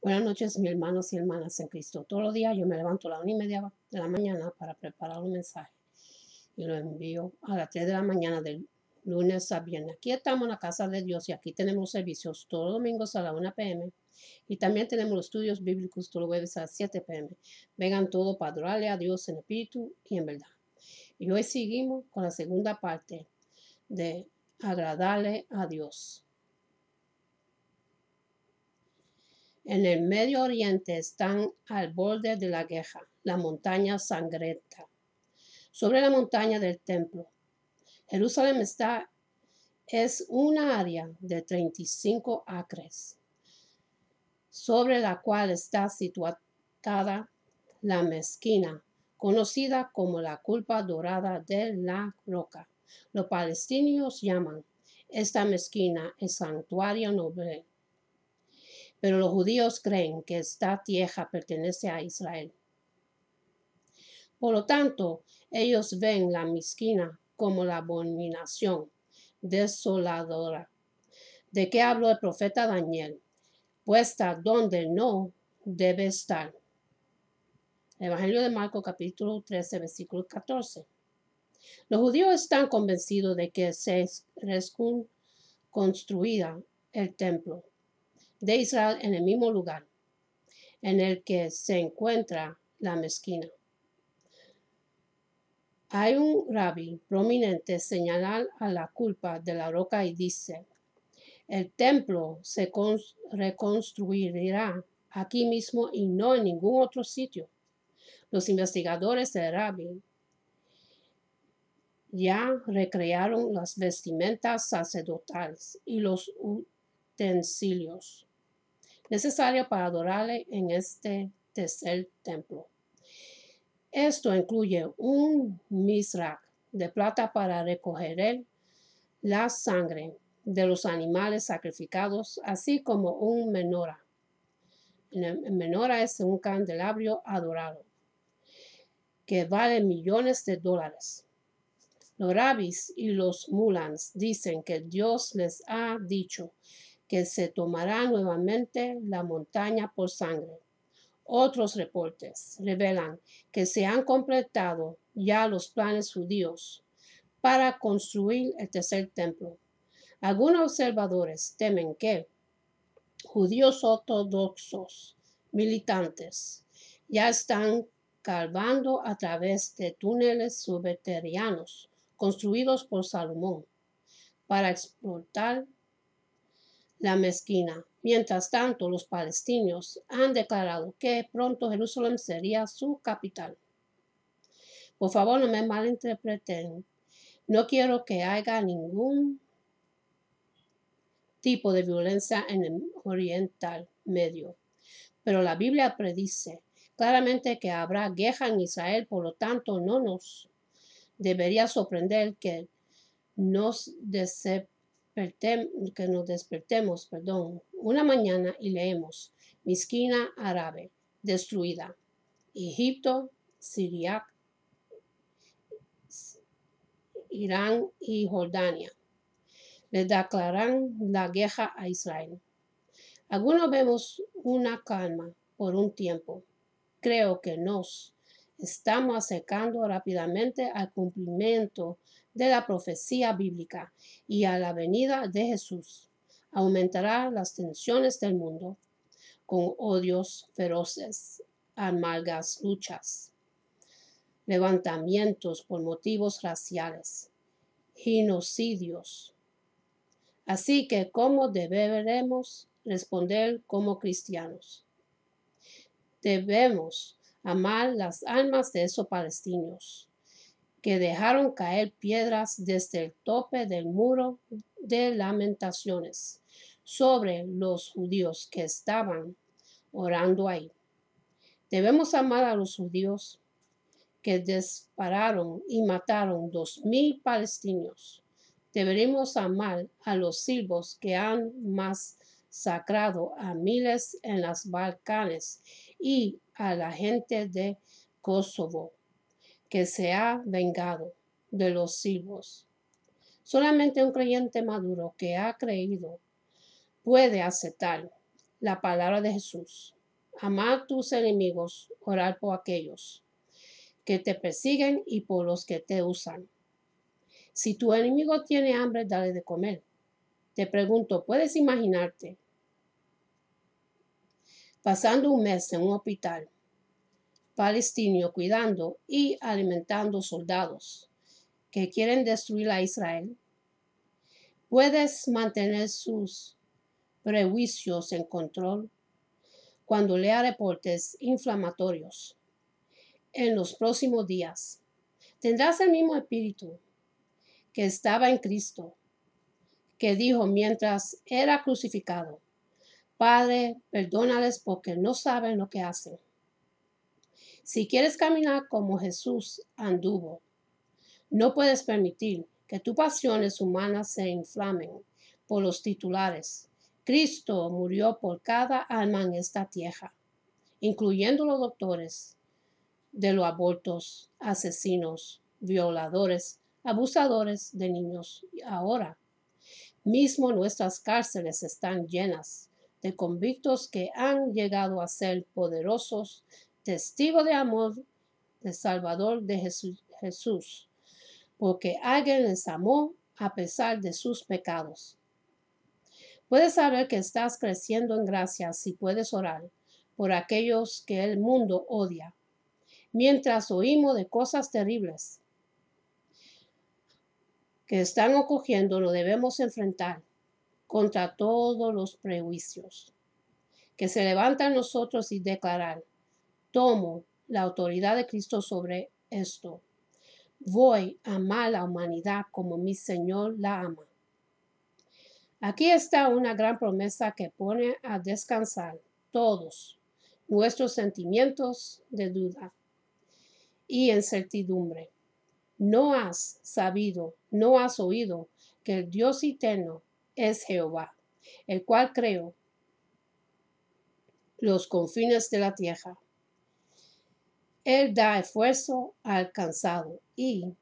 Buenas noches, mis hermanos y hermanas en Cristo. Todos los días yo me levanto a la 1:30 de la mañana para preparar un mensaje y lo envío a las 3 de la mañana del lunes a viernes. Aquí estamos en la casa de Dios y aquí tenemos servicios todos los domingos a las 1 p.m. y también tenemos los estudios bíblicos todos los jueves a las 7 p.m. Vengan todos para adorarle a Dios en espíritu y en verdad. Y hoy seguimos con la segunda parte de agradarle a Dios. En el Medio Oriente están al borde de la guerra, la montaña sangrienta. Sobre la montaña del templo, Jerusalén es una área de 35 acres, sobre la cual está situada la mezquina, conocida como la culpa dorada de la roca. Los palestinos llaman esta mezquina el santuario noble, pero los judíos creen que esta tierra pertenece a Israel. Por lo tanto, ellos ven la mezquina como la abominación desoladora de que habló el profeta Daniel, puesta donde no debe estar. Evangelio de Marcos capítulo 13, versículo 14. Los judíos están convencidos de que se reconstruirá el templo de Israel en el mismo lugar en el que se encuentra la mezquina. Hay un rabí prominente señalar a la culpa de la roca y dice: el templo se reconstruirá aquí mismo y no en ningún otro sitio. Los investigadores del rabí ya recrearon las vestimentas sacerdotales y los utensilios necesarios para adorarle en este tercer templo. Esto incluye un misrach de plata para recoger la sangre de los animales sacrificados, así como un menorá. El menorá es un candelabro adorado que vale millones de dólares. Los rabis y los mulans dicen que Dios les ha dicho que se tomará nuevamente la montaña por sangre. Otros reportes revelan que se han completado ya los planes judíos para construir el tercer templo. Algunos observadores temen que judíos ortodoxos militantes ya están cavando a través de túneles subterráneos construidos por Salomón para explotar la mezquina. Mientras tanto, los palestinos han declarado que pronto Jerusalén sería su capital. Por favor, no me malinterpreten. No quiero que haya ningún tipo de violencia en el Oriente Medio, pero la Biblia predice claramente que habrá guerra en Israel, por lo tanto no nos debería sorprender que nos despertemos una mañana y leemos: mezquina árabe destruida, Egipto, Siria, Irán y Jordania le declaran la guerra a Israel. Algunos vemos una calma por un tiempo. Creo que nos estamos acercando rápidamente al cumplimiento de la profecía bíblica y a la venida de Jesús. Aumentará las tensiones del mundo con odios feroces, amargas luchas, levantamientos por motivos raciales, genocidios. Así que, ¿cómo deberemos responder como cristianos? Debemos amar las almas de esos palestinos que dejaron caer piedras desde el tope del muro de lamentaciones sobre los judíos que estaban orando ahí. Debemos amar a los judíos que dispararon y mataron 2,000 palestinos. Deberíamos amar a los siervos que han masacrado a miles en los Balcanes y a la gente de Kosovo que se ha vengado de los siervos. Solamente un creyente maduro que ha creído puede aceptar la palabra de Jesús. Amar a tus enemigos, orar por aquellos que te persiguen y por los que te usan. Si tu enemigo tiene hambre, dale de comer. Te pregunto, ¿puedes imaginarte pasando un mes en un hospital palestino cuidando y alimentando soldados que quieren destruir a Israel? ¿Puedes mantener sus prejuicios en control cuando lea reportes inflamatorios? En los próximos días, tendrás el mismo espíritu que estaba en Cristo, que dijo mientras era crucificado: Padre, perdónales porque no saben lo que hacen. Si quieres caminar como Jesús anduvo, no puedes permitir que tus pasiones humanas se inflamen por los titulares. Cristo murió por cada alma en esta tierra, incluyendo los doctores de los abortos, asesinos, violadores, abusadores de niños. Y ahora mismo nuestras cárceles están llenas de convictos que han llegado a ser poderosos testigos de amor del Salvador de Jesús, porque alguien les amó a pesar de sus pecados. Puedes saber que estás creciendo en gracia si puedes orar por aquellos que el mundo odia. Mientras oímos de cosas terribles que están ocurriendo, nos debemos enfrentar contra todos los prejuicios que se levantan nosotros y declarar: tomo la autoridad de Cristo sobre esto. Voy a amar a la humanidad como mi Señor la ama. Aquí está una gran promesa que pone a descansar todos nuestros sentimientos de duda y incertidumbre. No has sabido, no has oído que el Dios eterno es Jehová, el cual creó los confines de la tierra. Él da esfuerzo al cansado y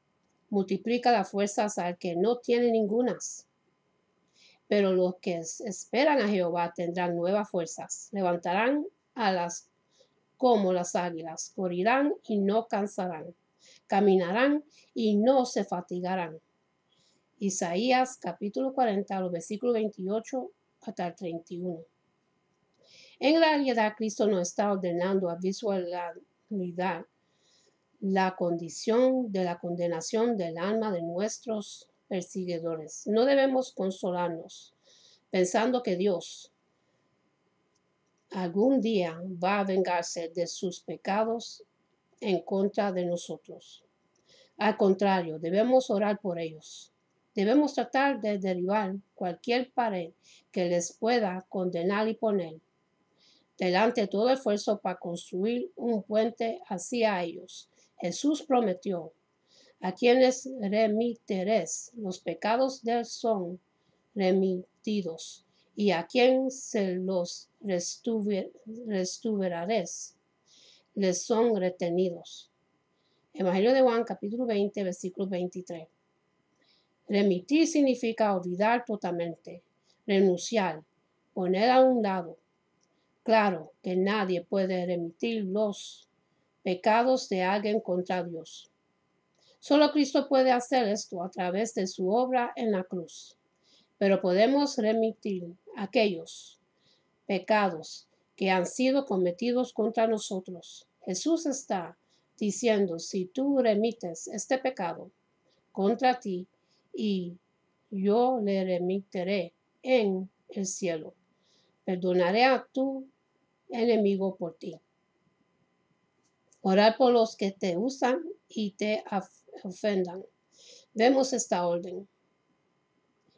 multiplica las fuerzas al que no tiene ningunas. Pero los que esperan a Jehová tendrán nuevas fuerzas, levantarán alas como las águilas, correrán y no cansarán, caminarán y no se fatigarán. Isaías capítulo 40, los versículos 28 hasta el 31. En realidad, Cristo nos está ordenando a visualizar la condición de la condenación del alma de nuestros perseguidores. No debemos consolarnos pensando que Dios algún día va a vengarse de sus pecados en contra de nosotros. Al contrario, debemos orar por ellos. Debemos tratar de derribar cualquier pared que les pueda condenar y poner delante todo esfuerzo para construir un puente hacia ellos. Jesús prometió: a quienes remitiréis los pecados de él son remitidos, y a quien se los restauraréis les son retenidos. Evangelio de Juan capítulo 20 versículo 23. Remitir significa olvidar totalmente, renunciar, poner a un lado. Claro que nadie puede remitir los pecados de alguien contra Dios. Solo Cristo puede hacer esto a través de su obra en la cruz. Pero podemos remitir aquellos pecados que han sido cometidos contra nosotros. Jesús está diciendo: si tú remites este pecado contra ti, y yo le remitiré en el cielo. Perdonaré a tu enemigo por ti. Orar por los que te usan y te ofendan. Vemos esta orden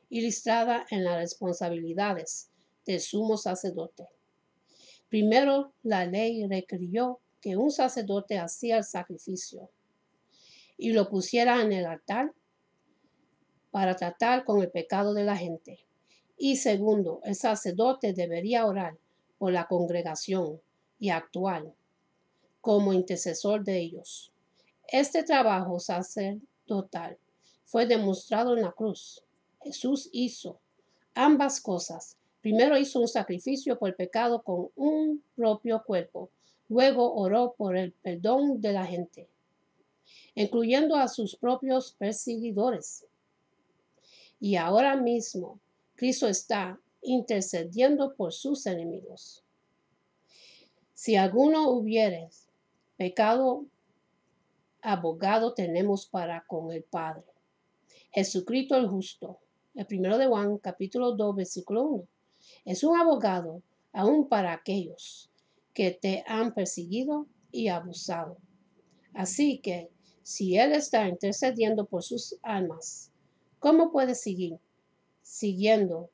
ilustrada en las responsabilidades del sumo sacerdote. Primero, la ley requirió que un sacerdote hacía el sacrificio y lo pusiera en el altar para tratar con el pecado de la gente. Y segundo, el sacerdote debería orar por la congregación y actuar como intercesor de ellos. Este trabajo sacerdotal fue demostrado en la cruz. Jesús hizo ambas cosas Primero hizo un sacrificio por el pecado con un propio cuerpo. Luego oró por el perdón de la gente, incluyendo a sus propios perseguidores. Y ahora mismo, Cristo está intercediendo por sus enemigos. Si alguno hubiere pecado, abogado tenemos para con el Padre, Jesucristo el justo. El 1 de Juan, capítulo 2, versículo 1. Es un abogado aún para aquellos que te han perseguido y abusado. Así que, si Él está intercediendo por sus almas, ¿cómo puede seguir siguiendo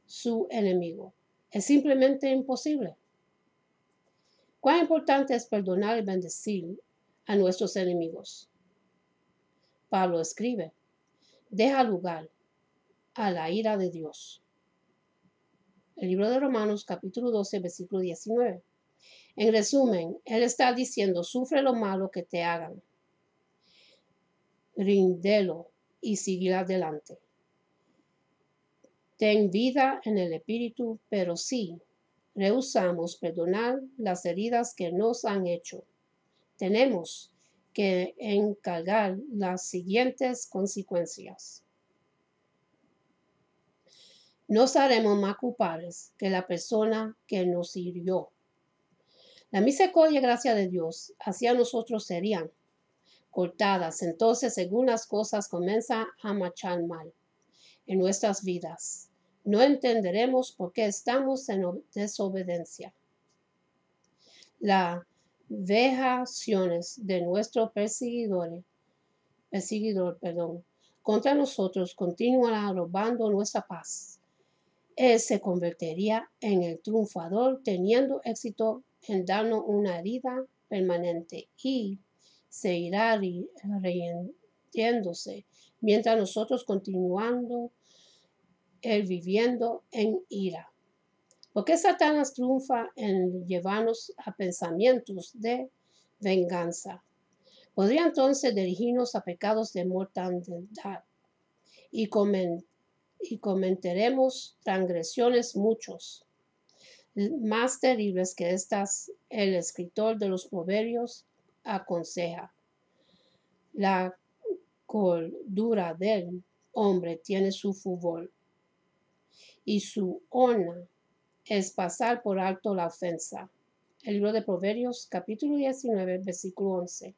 su enemigo? Es simplemente imposible. ¿Cuán importante es perdonar y bendecir a nuestros enemigos? Pablo escribe, deja lugar a la ira de Dios. El libro de Romanos, capítulo 12, versículo 19. En resumen, él está diciendo, sufre lo malo que te hagan. Ríndelo y sigue adelante. Ten vida en el espíritu, pero sí, rehusamos perdonar las heridas que nos han hecho. Tenemos que encargar las siguientes consecuencias. Nos haremos más culpables que la persona que nos hirió. La misericordia y gracia de Dios hacia nosotros serían cortadas. Entonces, según las cosas comienzan a marchar mal en nuestras vidas, no entenderemos por qué estamos en desobediencia. Las vejaciones de nuestro perseguidor, contra nosotros continuarán robando nuestra paz. Él se convertiría en el triunfador, teniendo éxito en darnos una herida permanente y se irá riéndose mientras nosotros continuando él viviendo en ira. Porque Satanás triunfa en llevarnos a pensamientos de venganza. Podría entonces dirigirnos a pecados de mortandad y cometeremos transgresiones muchos, más terribles que estas. El escritor de los Proverbios aconseja. La cordura del hombre tiene su furor y su honra es pasar por alto la ofensa. El libro de Proverbios, capítulo 19, versículo 11.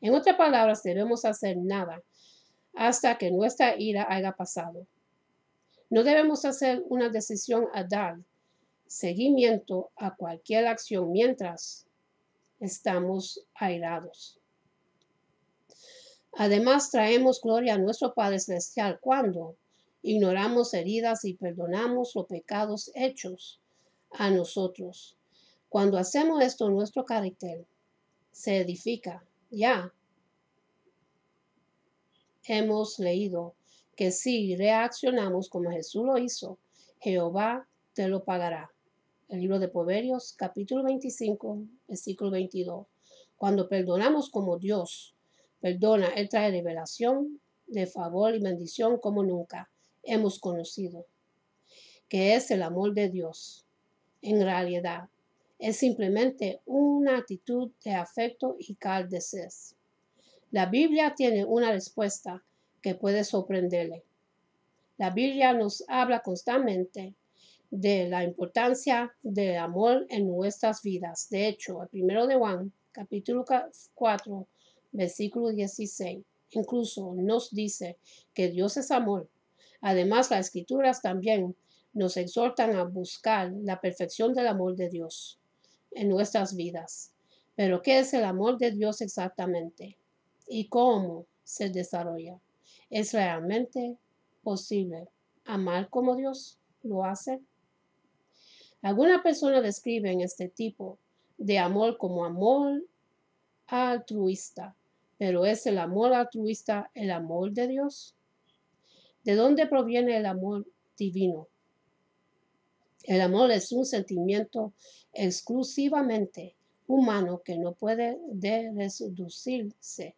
En otras palabras, debemos hacer nada hasta que nuestra ira haya pasado. No debemos hacer una decisión a dar seguimiento a cualquier acción mientras estamos airados. Además, traemos gloria a nuestro Padre Celestial cuando ignoramos heridas y perdonamos los pecados hechos a nosotros. Cuando hacemos esto, nuestro carácter se edifica. Ya hemos leído que si reaccionamos como Jesús lo hizo, Jehová te lo pagará. El libro de Proverbios, capítulo 25, versículo 22. Cuando perdonamos como Dios perdona, Él trae revelación de favor y bendición como nunca hemos conocido. ¿Qué es el amor de Dios? En realidad, es simplemente una actitud de afecto y calidez. La Biblia tiene una respuesta que puede sorprenderle. La Biblia nos habla constantemente de la importancia del amor en nuestras vidas. De hecho, el 1 de Juan, capítulo 4, versículo 16, incluso nos dice que Dios es amor. Además, las escrituras también nos exhortan a buscar la perfección del amor de Dios en nuestras vidas. Pero, ¿qué es el amor de Dios exactamente? ¿Y cómo se desarrolla? ¿Es realmente posible amar como Dios lo hace? Algunas personas describen este tipo de amor como amor altruista, pero ¿es el amor altruista el amor de Dios? ¿De dónde proviene el amor divino? El amor es un sentimiento exclusivamente humano que no puede reducirse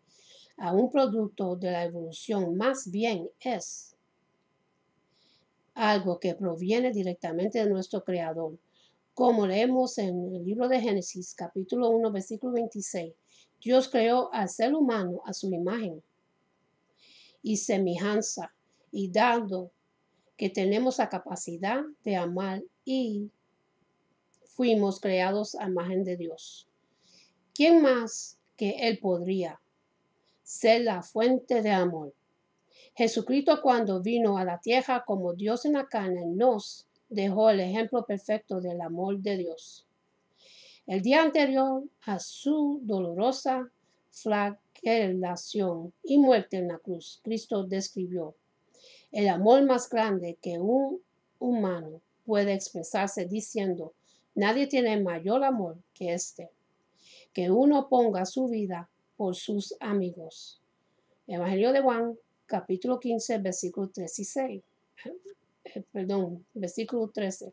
a un producto de la evolución, más bien es algo que proviene directamente de nuestro Creador. Como leemos en el libro de Génesis, capítulo 1, versículo 26, Dios creó al ser humano a su imagen y semejanza, y dado que tenemos la capacidad de amar y fuimos creados a imagen de Dios, ¿quién más que Él podría ser la fuente de amor? Jesucristo, cuando vino a la tierra como Dios en la carne, nos dejó el ejemplo perfecto del amor de Dios. El día anterior a su dolorosa flagelación y muerte en la cruz, Cristo describió el amor más grande que un humano puede expresarse diciendo: nadie tiene mayor amor que este, que uno ponga su vida por sus amigos. Evangelio de Juan, capítulo 15, versículo 13 y 6. Versículo 13.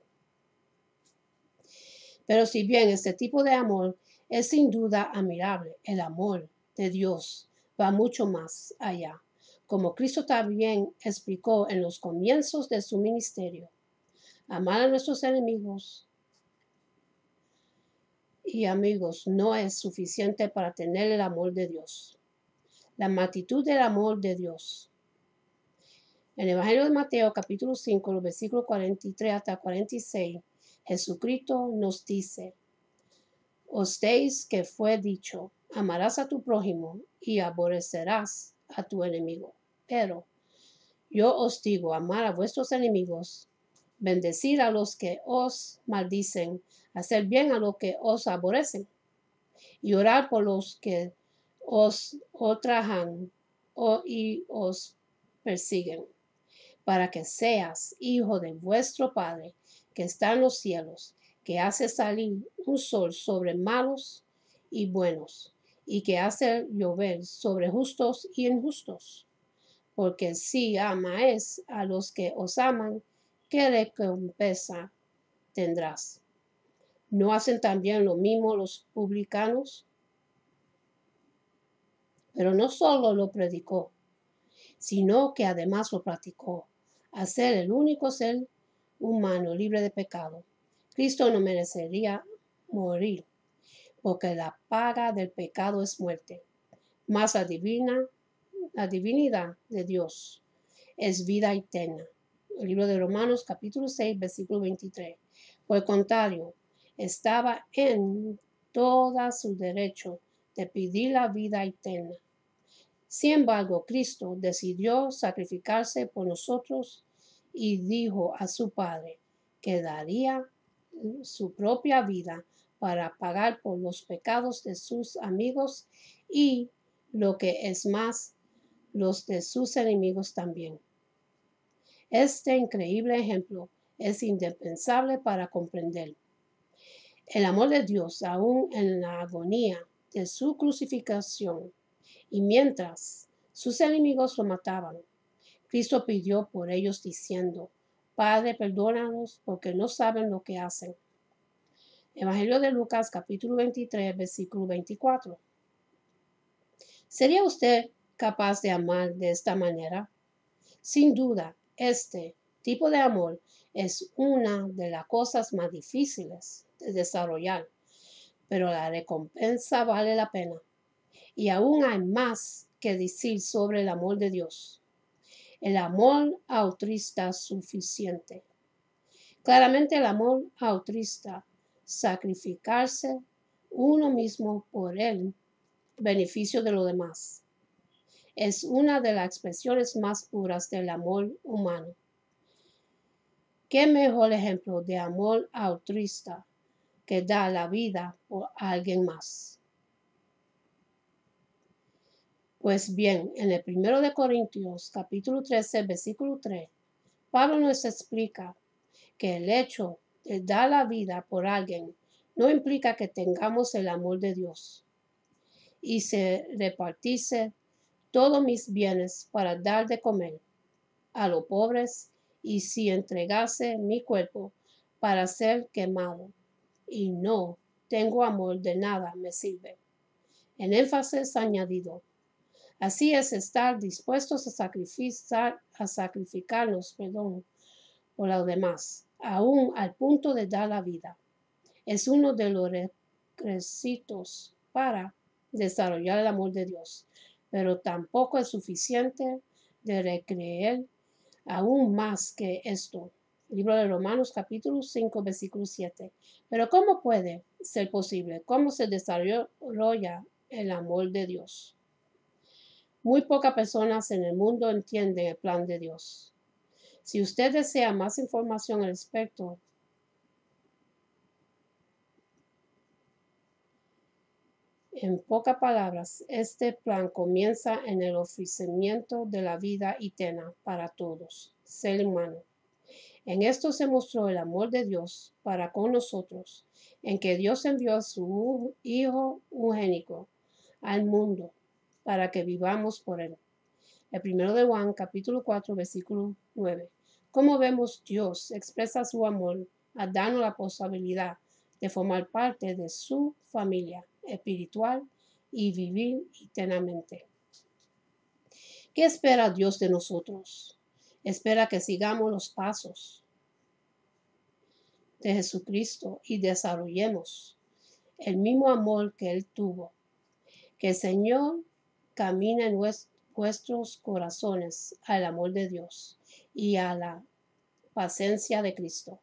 Pero si bien este tipo de amor es sin duda admirable, el amor de Dios va mucho más allá. Como Cristo también explicó en los comienzos de su ministerio, amar a nuestros enemigos y amigos no es suficiente para tener el amor de Dios. La magnitud del amor de Dios. En el Evangelio de Mateo, capítulo 5, los versículos 43 hasta 46, Jesucristo nos dice: osteis que fue dicho, amarás a tu prójimo y aborrecerás a tu enemigo. Pero yo os digo, amar a vuestros enemigos, bendecir a los que os maldicen, hacer bien a los que os aborrecen, y orar por los que os ultrajan y os persiguen, para que seas hijo de vuestro Padre que está en los cielos, que hace salir un sol sobre malos y buenos, y que hace llover sobre justos y injustos. Porque si amáis a los que os aman, ¿qué recompensa tendrás? ¿No hacen también lo mismo los publicanos? Pero no solo lo predicó, sino que además lo practicó, a ser el único ser humano libre de pecado. Cristo no merecería morir, porque la paga del pecado es muerte, mas la divinidad de Dios es vida eterna. El libro de Romanos capítulo 6, versículo 23. Por el contrario, estaba en todo su derecho de pedir la vida eterna. Sin embargo, Cristo decidió sacrificarse por nosotros y dijo a su Padre que daría su propia vida para pagar por los pecados de sus amigos y, lo que es más, los de sus enemigos también. Este increíble ejemplo es indispensable para comprender el amor de Dios aún en la agonía de su crucifixión. Y mientras sus enemigos lo mataban, Cristo pidió por ellos diciendo: Padre, perdónanos porque no saben lo que hacen. Evangelio de Lucas, capítulo 23, versículo 24. ¿Sería usted capaz de amar de esta manera? Sin duda, este tipo de amor es una de las cosas más difíciles de desarrollar, pero la recompensa vale la pena. Y aún hay más que decir sobre el amor de Dios. El amor altruista suficiente. Claramente el amor altruista, sacrificarse uno mismo por el beneficio de los demás, es una de las expresiones más puras del amor humano. ¿Qué mejor ejemplo de amor altruista que dar la vida por alguien más? Pues bien, en el 1 de Corintios, capítulo 13, versículo 3, Pablo nos explica que el hecho de dar la vida por alguien no implica que tengamos el amor de Dios. Y se repartiese todos mis bienes para dar de comer a los pobres, y si entregase mi cuerpo para ser quemado y no tengo amor, de nada me sirve. En énfasis añadido, así es estar dispuestos a sacrificarnos por los demás, aún al punto de dar la vida. Es uno de los requisitos para desarrollar el amor de Dios, pero tampoco es suficiente de recreer aún más que esto. Libro de Romanos capítulo 5 versículo 7. Pero ¿cómo puede ser posible? ¿Cómo se desarrolla el amor de Dios? Muy pocas personas en el mundo entienden el plan de Dios. Si usted desea más información al respecto, en pocas palabras, este plan comienza en el ofrecimiento de la vida eterna para todos, ser humano. En esto se mostró el amor de Dios para con nosotros, en que Dios envió a su Hijo unigénito al mundo para que vivamos por él. El primero de Juan, capítulo 4, versículo 9. Como vemos, Dios expresa su amor a darnos la posibilidad de formar parte de su familia espiritual y vivir eternamente. ¿Qué espera Dios de nosotros? Espera que sigamos los pasos de Jesucristo y desarrollemos el mismo amor que Él tuvo. Que el Señor camine en vuestros corazones al amor de Dios y a la paciencia de Cristo.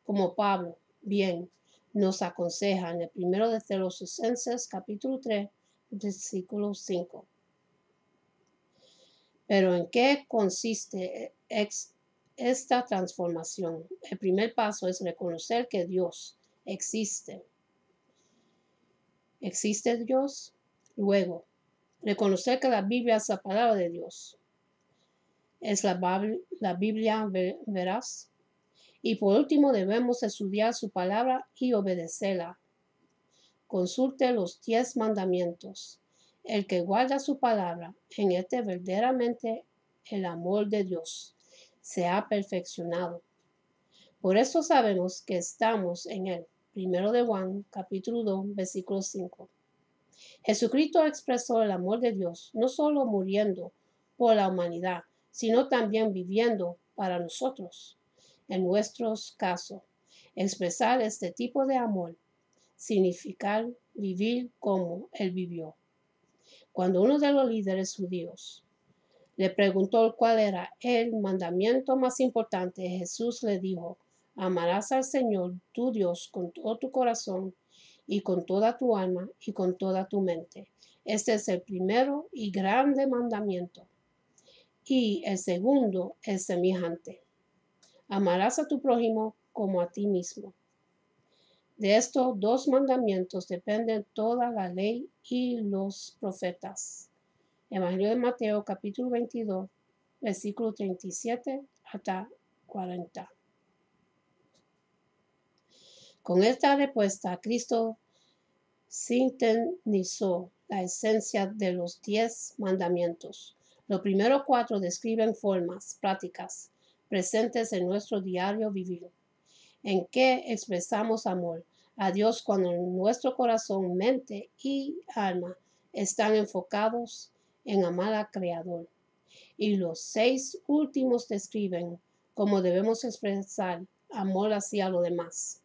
Como Pablo bien nos aconseja en el primero de Tesalonicenses capítulo 3, versículo 5. Pero ¿en qué consiste esta transformación? El primer paso es reconocer que Dios existe. ¿Existe Dios? Luego, reconocer que la Biblia es la palabra de Dios. ¿Es la Biblia veraz? Y por último, debemos estudiar su palabra y obedecerla. Consulte los 10 mandamientos. El que guarda su palabra, en este verdaderamente el amor de Dios se ha perfeccionado. Por eso sabemos que estamos en él. Primero de Juan, capítulo 2, versículo 5. Jesucristo expresó el amor de Dios, no solo muriendo por la humanidad, sino también viviendo para nosotros. En nuestros casos, expresar este tipo de amor significa vivir como Él vivió. Cuando uno de los líderes judíos le preguntó cuál era el mandamiento más importante, Jesús le dijo: amarás al Señor tu Dios con todo tu corazón y con toda tu alma y con toda tu mente. Este es el primero y grande mandamiento. Y el segundo es semejante: amarás a tu prójimo como a ti mismo. De estos 2 mandamientos dependen toda la ley y los profetas. Evangelio de Mateo, capítulo 22, versículo 37 hasta 40. Con esta respuesta, Cristo sintetizó la esencia de los 10 mandamientos. Los primeros 4 describen formas prácticas presentes en nuestro diario vivir, en que expresamos amor a Dios cuando nuestro corazón, mente y alma están enfocados en amar al Creador. Y los 6 últimos describen cómo debemos expresar amor hacia los demás,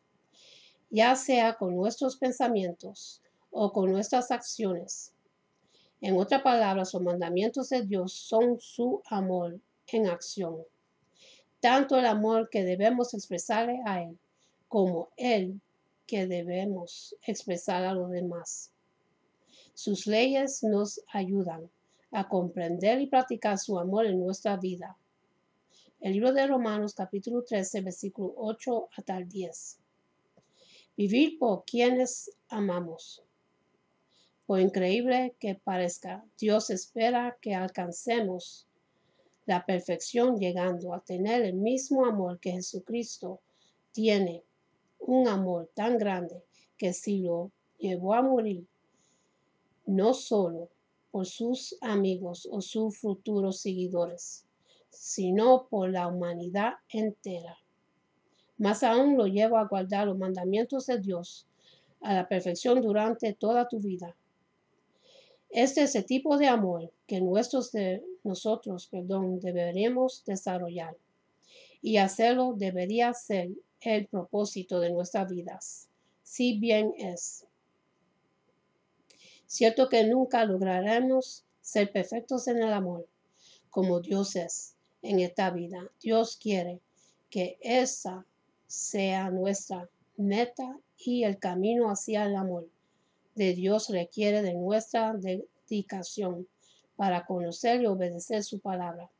ya sea con nuestros pensamientos o con nuestras acciones. En otras palabras, los mandamientos de Dios son su amor en acción. Tanto el amor que debemos expresarle a Él como el que debemos expresar a los demás. Sus leyes nos ayudan a comprender y practicar su amor en nuestra vida. El libro de Romanos capítulo 13, versículo 8 hasta el 10. Vivir por quienes amamos. Por increíble que parezca, Dios espera que alcancemos la perfección llegando a tener el mismo amor que Jesucristo tiene, un amor tan grande que si lo llevó a morir, no solo por sus amigos o sus futuros seguidores, sino por la humanidad entera. Más aún lo lleva a guardar los mandamientos de Dios a la perfección durante toda tu vida. Este es el tipo de amor que nosotros deberíamos desarrollar. y hacerlo debería ser el propósito de nuestras vidas. Si bien es cierto que nunca lograremos ser perfectos en el amor, como Dios es en esta vida, Dios quiere que esa sea nuestra meta y el camino hacia el amor de Dios requiere de nuestra dedicación para conocer y obedecer su palabra.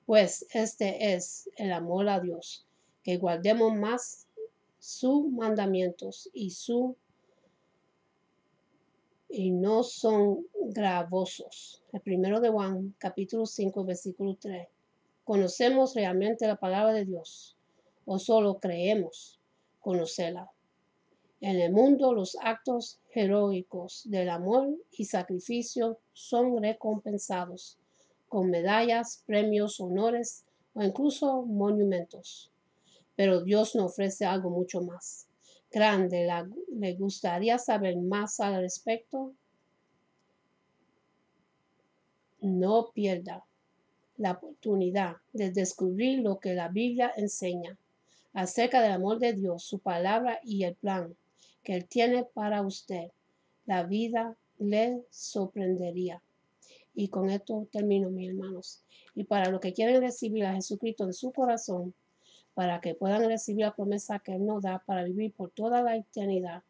Pues este es el amor a Dios, que guardemos más sus mandamientos y no son gravosos. El primero de Juan, capítulo 5, versículo 3. ¿Conocemos realmente la palabra de Dios o solo creemos conocerla? En el mundo, los actos heroicos del amor y sacrificio son recompensados con medallas, premios, honores o incluso monumentos. Pero Dios nos ofrece algo mucho más grande. ¿Le gustaría saber más al respecto? No pierda la oportunidad de descubrir lo que la Biblia enseña acerca del amor de Dios, su palabra y el plan que Él tiene para usted. La vida le sorprendería. Y con esto termino, mis hermanos. Y para los que quieren recibir a Jesucristo en su corazón, para que puedan recibir la promesa que Él nos da para vivir por toda la eternidad,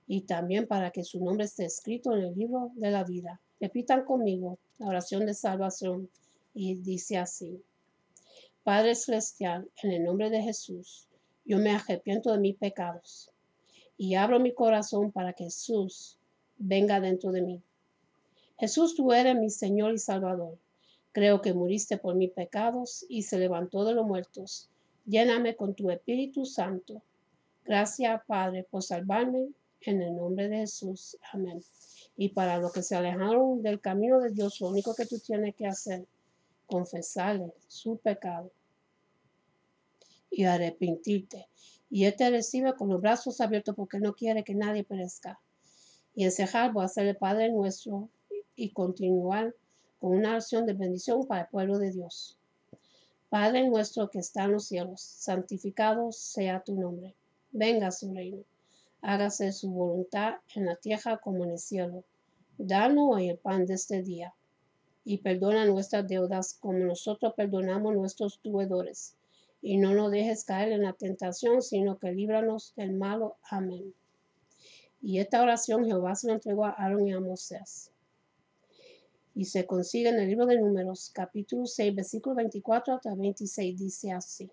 y también para que su nombre esté escrito en el libro de la vida. Repitan conmigo la oración de salvación y dice así: Padre Celestial, en el nombre de Jesús, yo me arrepiento de mis pecados y abro mi corazón para que Jesús venga dentro de mí. Jesús, tú eres mi Señor y Salvador. Creo que muriste por mis pecados y se levantó de los muertos. Lléname con tu Espíritu Santo. Gracias, Padre, por salvarme. En el nombre de Jesús. Amén. Y para los que se alejaron del camino de Dios, lo único que tú tienes que hacer es confesarle su pecado y arrepentirte. Y Él te recibe con los brazos abiertos porque no quiere que nadie perezca. Y encerrar voy a ser el Padre nuestro y continuar con una oración de bendición para el pueblo de Dios. Padre nuestro que está en los cielos, santificado sea tu nombre. Venga su reino. Hágase su voluntad en la tierra como en el cielo. Danos hoy el pan de este día. Y perdona nuestras deudas como nosotros perdonamos a nuestros deudores. Y no nos dejes caer en la tentación, sino que líbranos del malo. Amén. Y esta oración Jehová se la entregó a Aarón y a Moisés. Y se consigue en el libro de Números, capítulo 6, versículo 24 hasta 26. Dice así: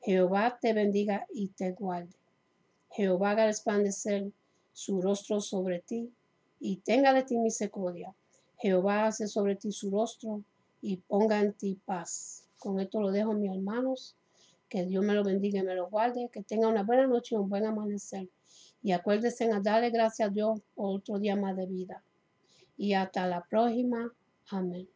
Jehová te bendiga y te guarde. Jehová haga resplandecer su rostro sobre ti y tenga de ti misericordia. Jehová hace sobre ti su rostro y ponga en ti paz. Con esto lo dejo, mis hermanos. Que Dios me lo bendiga y me lo guarde. Que tenga una buena noche y un buen amanecer. Y acuérdense a darle gracias a Dios por otro día más de vida. Y hasta la próxima. Amén.